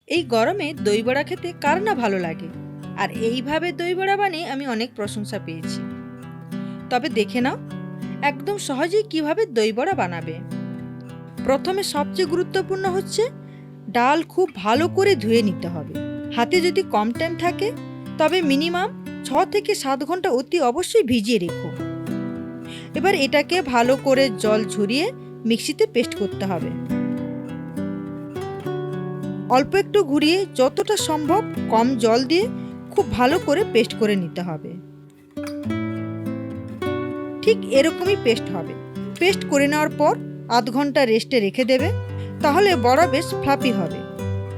এই গরমে দই বড়া খেতে কার না ভালো লাগে। আর এইভাবে দই বড়া বানিয়ে আমি অনেক প্রশংসা পেয়েছি। তবে দেখে নাও একদম সহজেই কিভাবে দই বড়া বানাবে। প্রথমে সবচেয়ে গুরুত্বপূর্ণ হচ্ছে ডাল খুব ভালো করে ধুয়ে নিতে হবে। হাতে যদি কম টাইম থাকে তবে মিনিমাম 6 থেকে 7 ঘন্টা অতি অবশ্যই ভিজিয়ে রেখো। এবার এটাকে ভালো করে জল ঝরিয়ে মিক্সিতে পেস্ট করতে হবে। অল্প একটু ঘুরিয়ে যতটা সম্ভব কম জল দিয়ে খুব ভালো করে পেস্ট করে নিতে হবে। ঠিক এরকমই পেস্ট হবে। পেস্ট করে নেওয়ার পর আধ ঘন্টা রেস্টে রেখে দেবে, তাহলে বড়া বেশ ফ্লাফি হবে।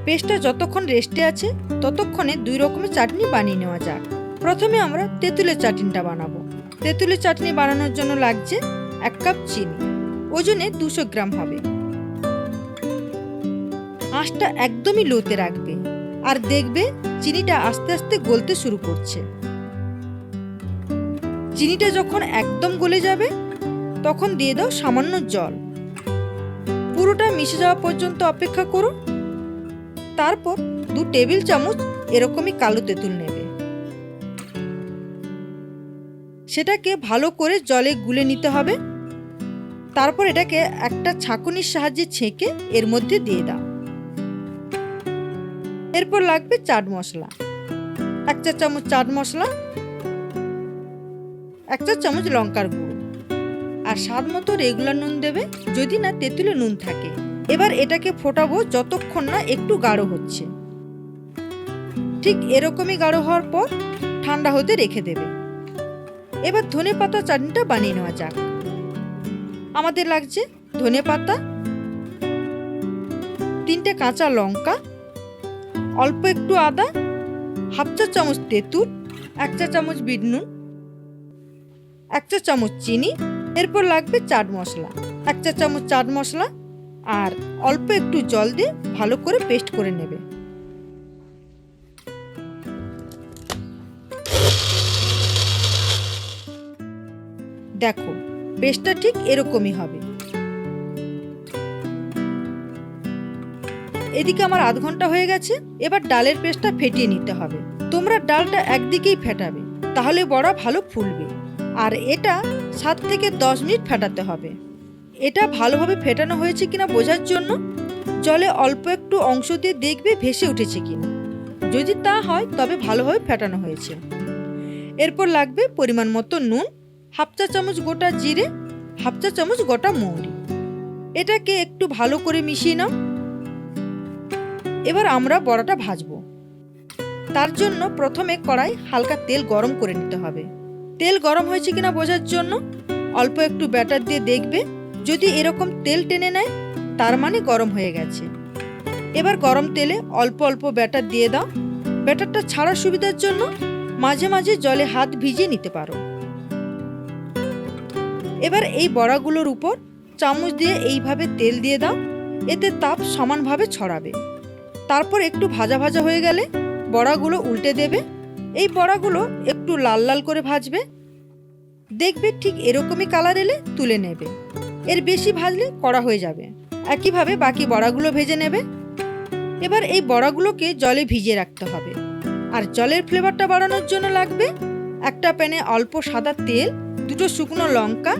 পেস্টটা যতক্ষণ রেস্টে আছে ততক্ষণে 2 রকমের চাটনি বানিয়ে নেওয়া যাক। প্রথমে আমরা তেঁতুলের চাটনিটা বানাবো। তেঁতুলের চাটনি বানানোর জন্য লাগছে 1 কাপ চিনি, ওজনে 200 গ্রাম হবে। আঁচটা একদমই লোতে রাখবে, আর দেখবে চিনিটা আস্তে আস্তে গলতে শুরু করছে। চিনিটা যখন একদম গলে যাবে তখন দিয়ে দাও সামান্য জল। পুরোটা মিশে যাওয়া পর্যন্ত অপেক্ষা করো। তারপর 2 টেবিল চামচ এরকমই কালো তেঁতুল নেবে, সেটাকে ভালো করে জলে গুলে নিতে হবে। তারপর এটাকে একটা ছাঁকুনির সাহায্যে ছেঁকে এর মধ্যে দিয়ে দাও। এরপর লাগবে চাট মশলা, 1 চা চামচ চাট মশলা, 1 চা চামচ লঙ্কার গুঁড়ো, আর স্বাদ মতো রেগুলার নুন দেবে যদি না তেঁতুলে নুন থাকে। এবার এটাকে ফোটাবো যতক্ষণ না একটু গাঢ় হচ্ছে। ঠিক এরকমই গাঢ় হওয়ার পর ঠান্ডা হতে রেখে দেবে। এবার ধনেপাতা চাটনিটা বানিয়ে নেওয়া যাক। আমাদের লাগছে ধনেপাতা, 3টে কাঁচা লঙ্কা, অল্প একটু আদা, হাফ চা চামচ তেঁতুল, 1 চা চামচ বিট নুন, 1 চা চামচ চিনি। এরপর লাগবে চাট মশলা, 1 চা চামচ চাট মশলা, আর অল্প একটু জল দিয়ে ভালো করে পেস্ট করে নেবে। দেখো পেস্টটা ঠিক এরকমই হবে। এদিকে আমার আধ ঘন্টা হয়ে গেছে। এবার ডালের পেস্টটা ফেটিয়ে নিতে হবে। তোমরা ডালটা একদিকেই ফেটাবে, তাহলে বড়া ভালো ফুলবে। আর এটা 7 থেকে 10 মিনিট ফেটাতে হবে। এটা ভালোভাবে ফেটানো হয়েছে কিনা বোঝার জন্য জলে অল্প একটু অংশ দিয়ে দেখবে ভেসে উঠেছে কিনা। যদি তা হয় তবে ভালোভাবে ফেটানো হয়েছে। এরপর লাগবে পরিমাণ মতো নুন, হাফ চা চামচ গোটা জিরে, হাফ চা চামচ গোটা মৌরি। এটাকে একটু ভালো করে মিশিয়ে নাও। এবার আমরা বড়াটা ভাজবো। তার জন্য প্রথমে কড়াই হালকা তেল গরম করে নিতে হবে। তেল গরম হয়েছে কিনা বোঝার জন্য অল্প একটু ব্যাটার দিয়ে দেখবে, যদি এরকম তেল টেনে নেয় তার মানে গরম হয়ে গেছে। এবার গরম তেলে অল্প অল্প ব্যাটার দিয়ে দাও। ব্যাটারটা ছাড়ার সুবিধার জন্য মাঝে মাঝে জলে হাত ভিজিয়ে নিতে পারো। এবার এই বড়াগুলোর উপর চামচ দিয়ে এইভাবে তেল দিয়ে দাও, এতে তাপ সমানভাবে ছড়াবে। তারপর একটু ভাজা ভাজা হয়ে গেলে বড়াগুলো উল্টে দেবে। এই বড়াগুলো একটু লাল লাল করে ভাজবে। দেখবে ঠিক এরকমই কালার এলে তুলে নেবে। এর বেশি ভাজলে কড়া হয়ে যাবে। একইভাবে বাকি বড়াগুলো ভেজে নেবে। এবার এই বড়াগুলোকে জলে ভিজিয়ে রাখতে হবে। আর জলের ফ্লেভারটা বাড়ানোর জন্য লাগবে একটা প্যানে অল্প সাদা তেল, 2টো শুকনো লঙ্কা,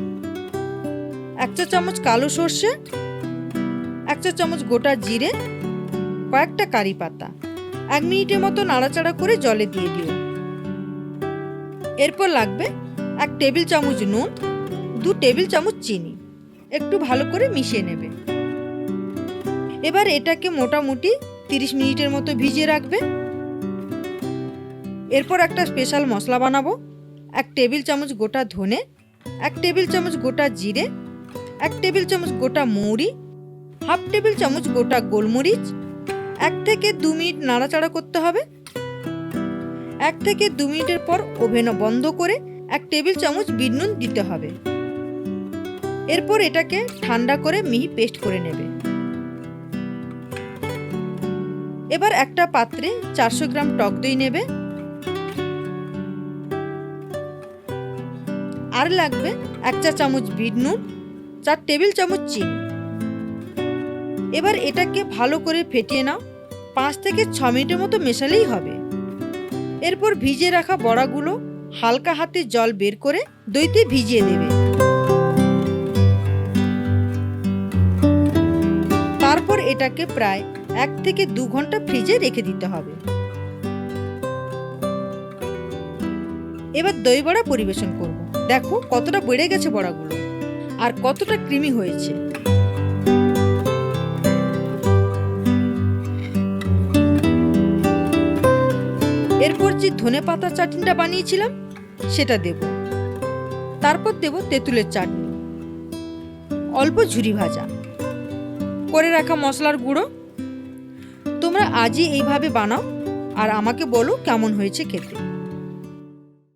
1 চা চামচ কালো সর্ষে, 1 চা চামচ গোটা জিরে, কয়েকটা কারি পাতা। 1 মিনিটের মতো নাড়াচাড়া করে জলে দিয়ে দিও। এরপর লাগবে 1 টেবিল চামচ নুন, 2 টেবিল চামচ চিনি। একটু ভালো করে মিশিয়ে নেবে। এবার এটাকে মোটামুটি 30 মিনিটের মতো ভিজিয়ে রাখবে। এরপর একটা স্পেশাল মশলা বানাবো। 1 টেবিল চামচ গোটা ধনে, 1 টেবিল চামচ গোটা জিরে, 1 টেবিল চামচ গোটা মৌরি, হাফ টেবিল চামচ গোটা গোলমরিচ। 1 থেকে 2 মিনিট নাড়াচাড়া করতে হবে। 1 থেকে 2 মিনিটের পর ওভেন বন্ধ করে 1 টেবিল চামচ বিট নুন দিতে হবে। এরপর এটাকে ঠান্ডা করে মিহি পেস্ট করে নেবে। এবার একটা পাত্রে 400 গ্রাম টক দই নেবে। আর লাগবে 1 চা চামচ বিট নুন, 4 টেবিল চামচ চিনি। এবার এটাকে ভালো করে ফেটিয়ে নাও। 5 থেকে 6 মিনিটের মতো মেশালেই হবে। এরপর ভিজিয়ে রাখা বড়াগুলো হালকা হাতে জল বের করে দইতে ভিজিয়ে দেবে। তারপর এটাকে প্রায় 1 থেকে 2 ঘন্টা ফ্রিজে রেখে দিতে হবে। এবার দই বড়া পরিবেশন করব। দেখো কতটা বেড়ে গেছে বড়াগুলো আর কতটা ক্রিমি হয়েছে। এরপর যে ধনেপাতা চাটনিটা বানিয়েছিলাম সেটা দেব। তারপর দেব তেঁতুলের চাটনি, অল্প ঝুরি ভাজা, করে রাখা মশলার গুঁড়ো। তোমরা আজই এইভাবে বানাও আর আমাকে বলো কেমন হয়েছে খেতে।